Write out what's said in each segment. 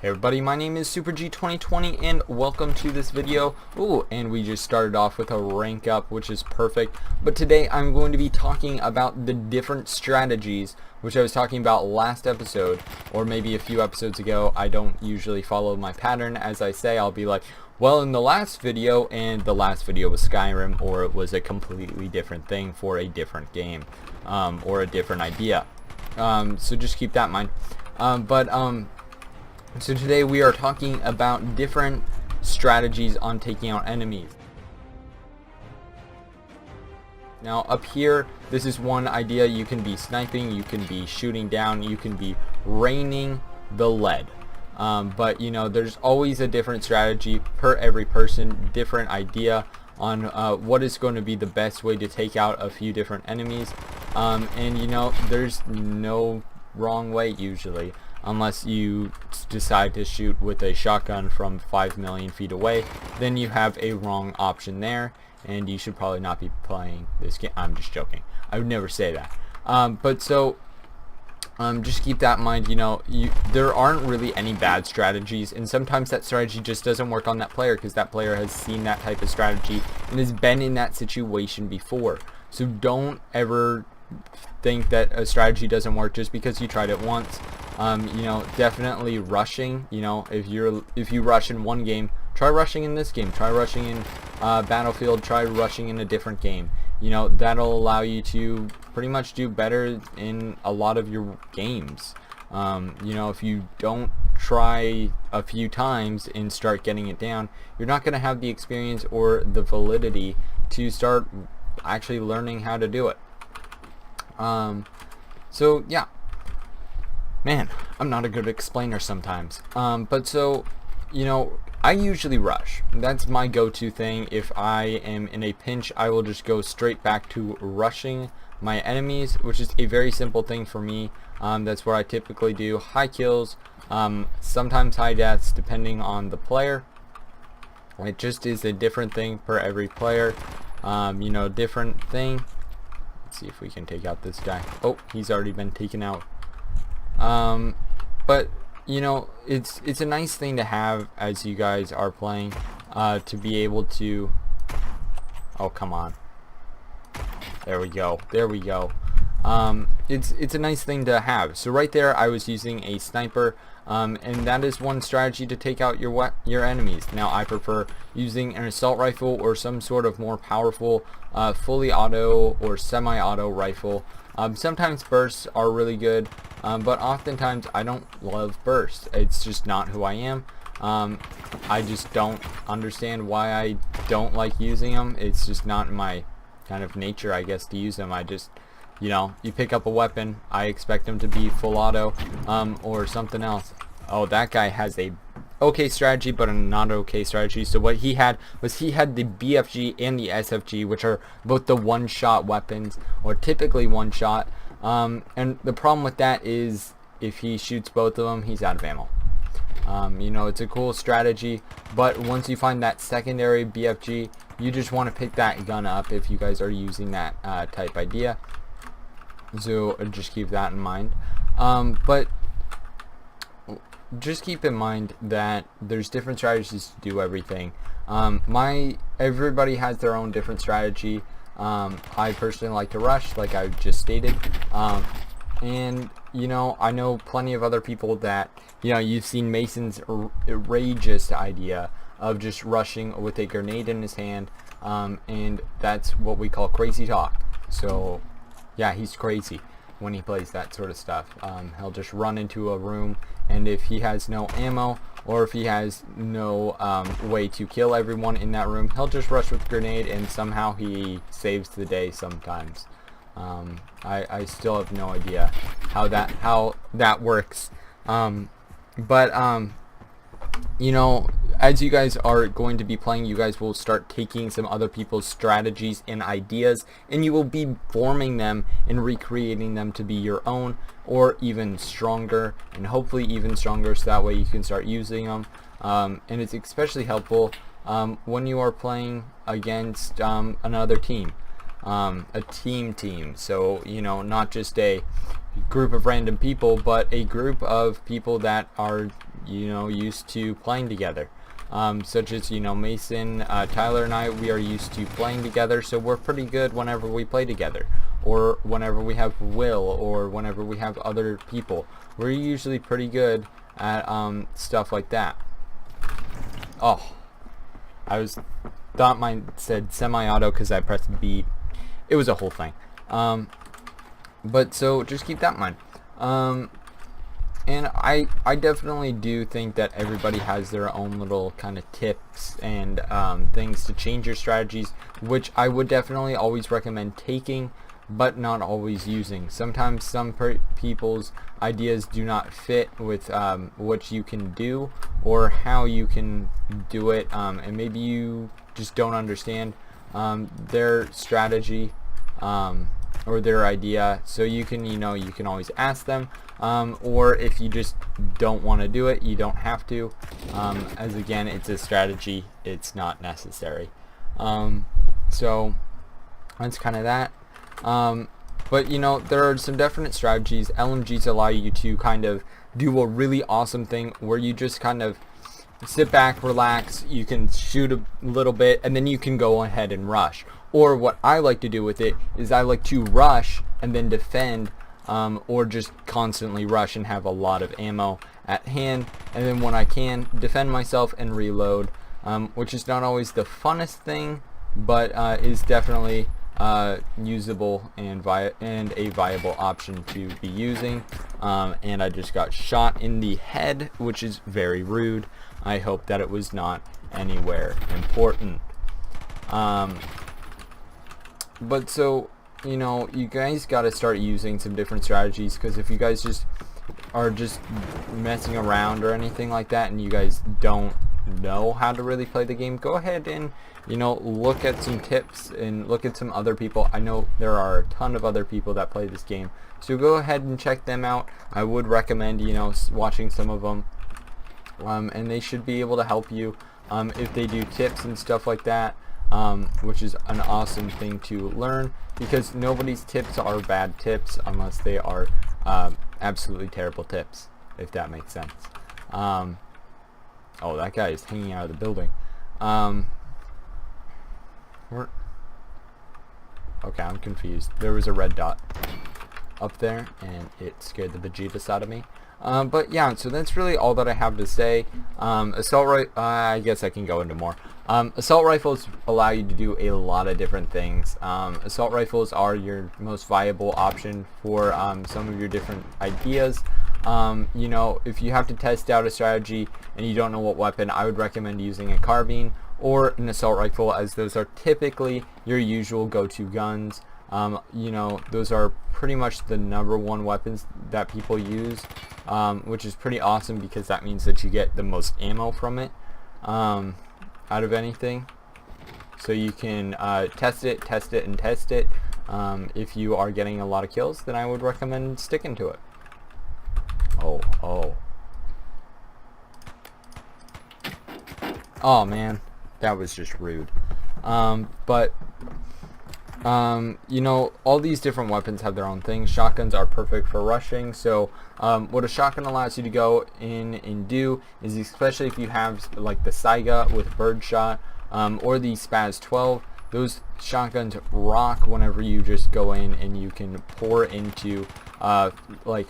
Hey everybody, my name is SuperG2020 and welcome to this video. And we just started off with a rank up, which is perfect. But today I'm going to be talking about the different strategies, which I was talking about last episode, or maybe a few episodes ago. I don't usually follow my pattern. As I say, I'll be like, well, in the last video, and the last video was Skyrim, or it was a completely different thing for a different game, or a different idea. So just keep that in mind. So today we are talking about different strategies on taking out enemies. Now up here, this is one idea. You can be sniping, you can be shooting down, you can be raining the lead. But you know, there's always a different strategy per every person, different idea on what is going to be the best way to take out a few different enemies. And you know, there's no wrong way usually, unless you decide to shoot with a shotgun from 5 million feet away. Then you have a wrong option there, and you should probably not be playing this game. I'm just joking. I would never say that. Just keep that in mind. You know, there aren't really any bad strategies, and sometimes that strategy just doesn't work on that player because that player has seen that type of strategy and has been in that situation before. So don't ever think that a strategy doesn't work just because you tried it once. You know, definitely rushing. You know, if you rush in one game, try rushing in this game. Try rushing in Battlefield. Try rushing in a different game. You know, that'll allow you to pretty much do better in a lot of your games. You know, if you don't try a few times and start getting it down, you're not going to have the experience or the validity to start actually learning how to do it. So yeah, man, I'm not a good explainer sometimes. But so, you know, I usually rush. That's my go-to thing. If I am in a pinch, I will just go straight back to rushing my enemies, which is a very simple thing for me. That's what I typically do. High kills, sometimes high deaths, depending on the player. It just is a different thing per every player. You know, different thing. Let's see if we can take out this guy. Oh, he's already been taken out. But you know, it's a nice thing to have as you guys are playing, to be able to, oh come on, there we go, it's a nice thing to have. So right there I was using a sniper, and that is one strategy to take out your enemies. Now I prefer using an assault rifle or some sort of more powerful fully auto or semi-auto rifle. Sometimes bursts are really good, but oftentimes I don't love bursts. It's just not who I am. I just don't understand why I don't like using them. It's just not my kind of nature, I guess, to use them. I just, you know, you pick up a weapon, I expect them to be full auto, or something else. Oh, that guy has a okay strategy, but a not okay strategy. So what he had was he had the BFG and the SFG, which are both the one-shot weapons, or typically one shot. And the problem with that is if he shoots both of them, he's out of ammo. You know, it's a cool strategy, but once you find that secondary BFG, you just want to pick that gun up if you guys are using that type idea. So just keep that in mind. But just keep in mind that there's different strategies to do everything. Everybody has their own different strategy. I personally like to rush, like I just stated. And you know, I know plenty of other people that, you know, you've seen Mason's outrageous idea of just rushing with a grenade in his hand, and that's what we call crazy talk. So yeah, he's crazy when he plays that sort of stuff. He'll just run into a room, and if he has no ammo, or if he has no way to kill everyone in that room, he'll just rush with a grenade, and somehow he saves the day sometimes. I still have no idea how that works. You know, as you guys are going to be playing, you guys will start taking some other people's strategies and ideas, and you will be forming them and recreating them to be your own, or even stronger, and hopefully even stronger, so that way you can start using them. And it's especially helpful when you are playing against another team, a team. So, you know, not just a group of random people, but a group of people that are, used to playing together. Such as, Mason, Tyler and I, we are used to playing together, so we're pretty good whenever we play together. Or whenever we have Will, or whenever we have other people. We're usually pretty good at stuff like that. Oh, thought mine said semi-auto because I pressed B. It was a whole thing. But so just keep that in mind. And I definitely do think that everybody has their own little kind of tips and things to change your strategies, which I would definitely always recommend taking, but not always using. Sometimes some people's ideas do not fit with what you can do or how you can do it, and maybe you just don't understand their strategy or their idea. So you can you can always ask them, or if you just don't want to do it, you don't have to, as again, it's a strategy, it's not necessary. So that's kind of that. But there are some definite strategies. LMGs allow you to kind of do a really awesome thing where you just kind of sit back, relax, you can shoot a little bit, and then you can go ahead and rush. Or what I like to do with it is I like to rush and then defend, or just constantly rush and have a lot of ammo at hand, and then when I can, defend myself and reload, which is not always the funnest thing, but is definitely usable and a viable option to be using. And I just got shot in the head, which is very rude. I hope that it was not anywhere important. But so you guys got to start using some different strategies, because if you guys just are just messing around or anything like that and you guys don't know how to really play the game, go ahead and look at some tips and look at some other people. I know there are a ton of other people that play this game, so go ahead and check them out. I would recommend watching some of them, and they should be able to help you if they do tips and stuff like that, which is an awesome thing to learn, because nobody's tips are bad tips unless they are absolutely terrible tips, if that makes sense. Oh, that guy is hanging out of the building. Okay, I'm confused. There was a red dot up there, and it scared the bejesus out of me. But yeah, so that's really all that I have to say. I guess I can go into more. Assault rifles allow you to do a lot of different things. Assault rifles are your most viable option for some of your different ideas. If you have to test out a strategy and you don't know what weapon, I would recommend using a carbine or an assault rifle, as those are typically your usual go-to guns. Those are pretty much the #1 weapons that people use, which is pretty awesome because that means that you get the most ammo from it out of anything. So you can test it, and test it. If you are getting a lot of kills, then I would recommend sticking to it. Oh man, that was just rude. But all these different weapons have their own things. Shotguns are perfect for rushing, so what a shotgun allows you to go in and do is, especially if you have like the Saiga with birdshot, or the Spaz 12, those shotguns rock whenever you just go in and you can pour into like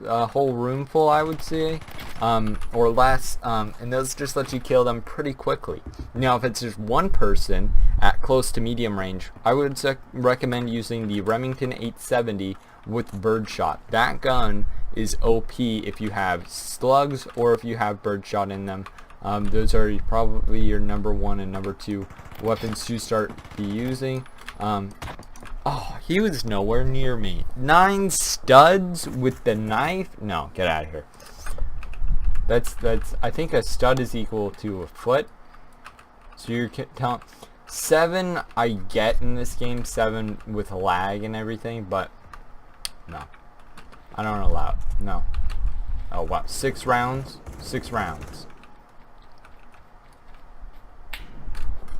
a whole room full, I would say, or less, and those just let you kill them pretty quickly. Now, if it's just one person at close to medium range, I would recommend using the Remington 870 with birdshot. That gun is OP if you have slugs or if you have birdshot in them. Those are probably your #1 and #2 weapons to start using. Oh, he was nowhere near me. 9 studs with the knife? No, get out of here. That's I think a stud is equal to a foot. So you're telling 7 I get in this game, 7 with lag and everything, but no. I don't allow it. No. Oh wow, 6 rounds? 6 rounds.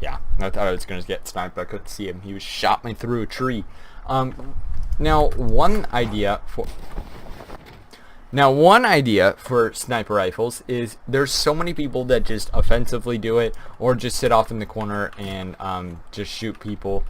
Yeah, I thought I was going to get sniped, but I couldn't see him. He was shot me through a tree. Now, one idea Now, one idea for sniper rifles is there's so many people that just offensively do it or just sit off in the corner and just shoot people.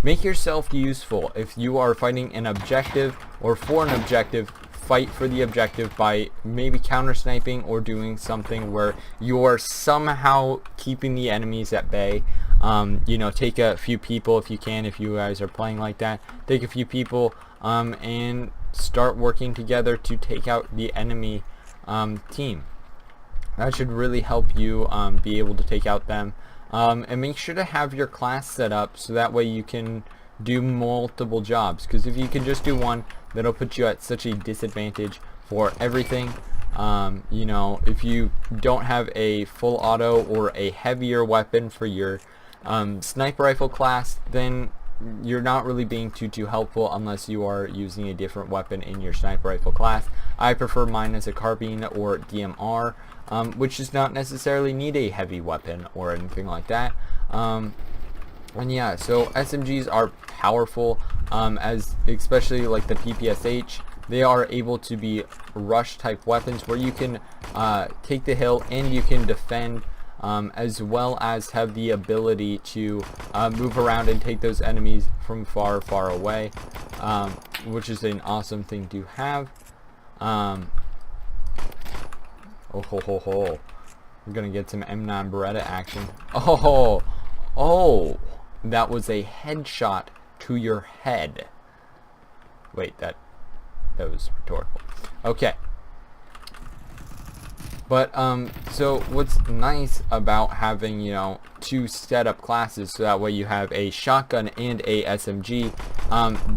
Make yourself useful. If you are fighting an objective or for an objective, fight for the objective by maybe counter sniping or doing something where you are somehow keeping the enemies at bay. You know, take a few people if you can, if you guys are playing like that. Take a few people and start working together to take out the enemy team. That should really help you be able to take out them. And make sure to have your class set up so that way you can do multiple jobs, because if you can just do one, that'll put you at such a disadvantage for everything. You know, if you don't have a full auto or a heavier weapon for your sniper rifle class, then you're not really being too helpful unless you are using a different weapon in your sniper rifle class. I prefer mine as a carbine or DMR, which does not necessarily need a heavy weapon or anything like that. And yeah, so SMGs are powerful, as especially like the PPSH. They are able to be rush type weapons where you can take the hill and you can defend, as well as have the ability to move around and take those enemies from far away, which is an awesome thing to have. Oh ho ho ho, we're gonna get some M9 Beretta action. Oh, that was a headshot to your head. Wait, that was rhetorical. Okay. But so what's nice about having, you know, two setup classes so that way you have a shotgun and a SMG,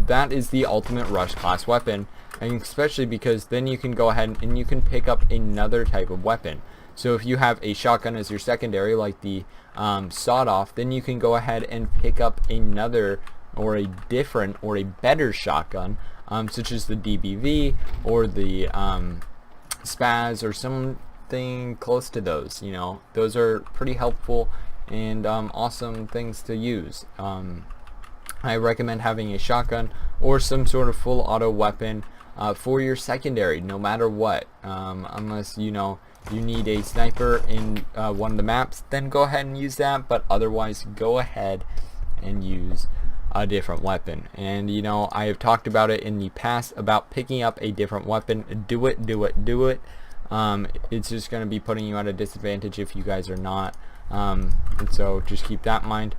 that is the ultimate rush class weapon, and especially because then you can go ahead and you can pick up another type of weapon. So if you have a shotgun as your secondary, like the sawed-off, then you can go ahead and pick up another or a different or a better shotgun, such as the DBV or the Spaz or something close to those. You know, those are pretty helpful and awesome things to use. I recommend having a shotgun or some sort of full auto weapon for your secondary, no matter what, unless you know you need a sniper in one of the maps, then go ahead and use that, but otherwise go ahead and use a different weapon. And you know, I have talked about it in the past about picking up a different weapon. Do it. It's just going to be putting you at a disadvantage if you guys are not, and so just keep that in mind.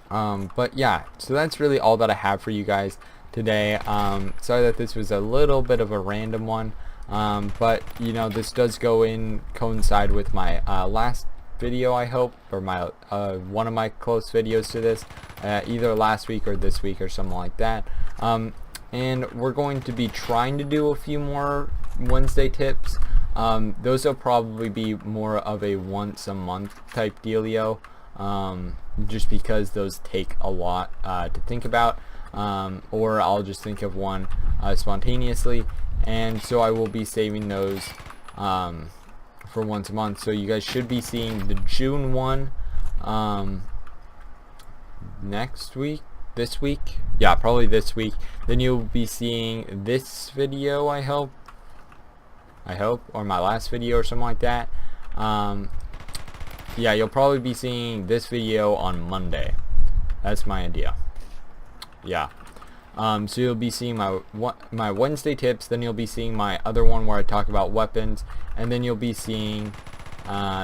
But yeah, so that's really all that I have for you guys today. Sorry that this was a little bit of a random one, but you know, this does coincide with my last video, I hope, or my one of my close videos to this, either last week or this week or something like that. And we're going to be trying to do a few more Wednesday tips. Those will probably be more of a once a month type dealio, just because those take a lot to think about, or I'll just think of one spontaneously, and so I will be saving those for once a month. So you guys should be seeing the June one next week, this week, yeah, probably this week. Then you'll be seeing this video, I hope, or my last video or something like that. Yeah, you'll probably be seeing this video on Monday. That's my idea. Yeah. So you'll be seeing my Wednesday tips, then you'll be seeing my other one where I talk about weapons, and then you'll be seeing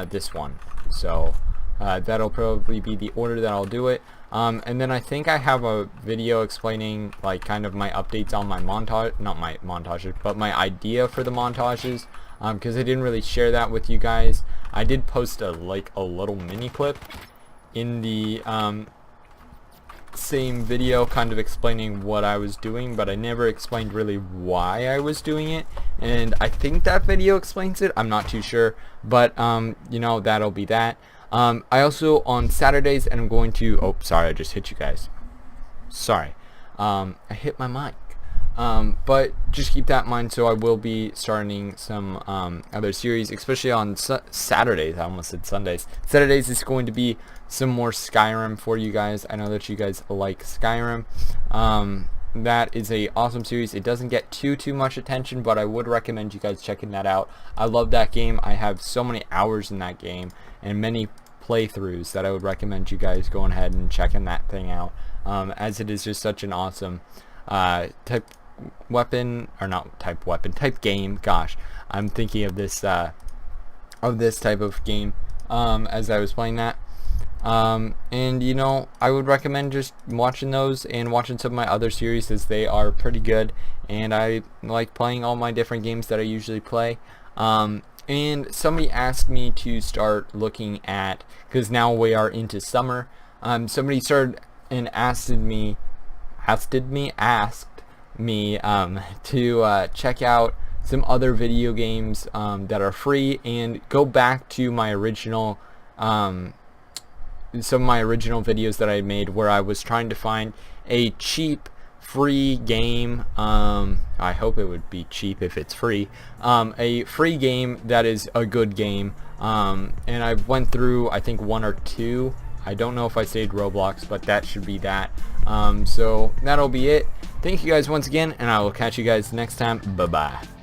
this one. So that'll probably be the order that I'll do it. And then I think I have a video explaining like kind of my updates on my montage, not my montages, but my idea for the montages, because I didn't really share that with you guys. I did post a little mini clip in the same video kind of explaining what I was doing, but I never explained really why I was doing it, and I think that video explains it. I'm not too sure, but you know, that'll be that. I also on Saturdays, and I'm going to, oh sorry, I just hit you guys, sorry, I hit my mic, but just keep that in mind. So I will be starting some other series, especially on Saturdays. I almost said Sundays. Saturdays is going to be some more Skyrim for you guys. I know that you guys like Skyrim, that is a awesome series. It doesn't get too much attention, but I would recommend you guys checking that out. I love that game. I have so many hours in that game and many playthroughs that I would recommend you guys going ahead and checking that thing out, as it is just such an awesome type game. Gosh, I'm thinking of this type of game as I was playing that. And you know, I would recommend just watching those and watching some of my other series, as they are pretty good, and I like playing all my different games that I usually play. And somebody asked me to start looking at, because now we are into summer, somebody started and asked me to check out some other video games that are free, and go back to my original some of my original videos that I made, where I was trying to find a cheap free game. I hope it would be cheap if it's free. A free game that is a good game, and I went through, I think, 1 or 2. I don't know if I saved Roblox, but that should be that. So that'll be it. Thank you guys once again, and I will catch you guys next time. Bye bye.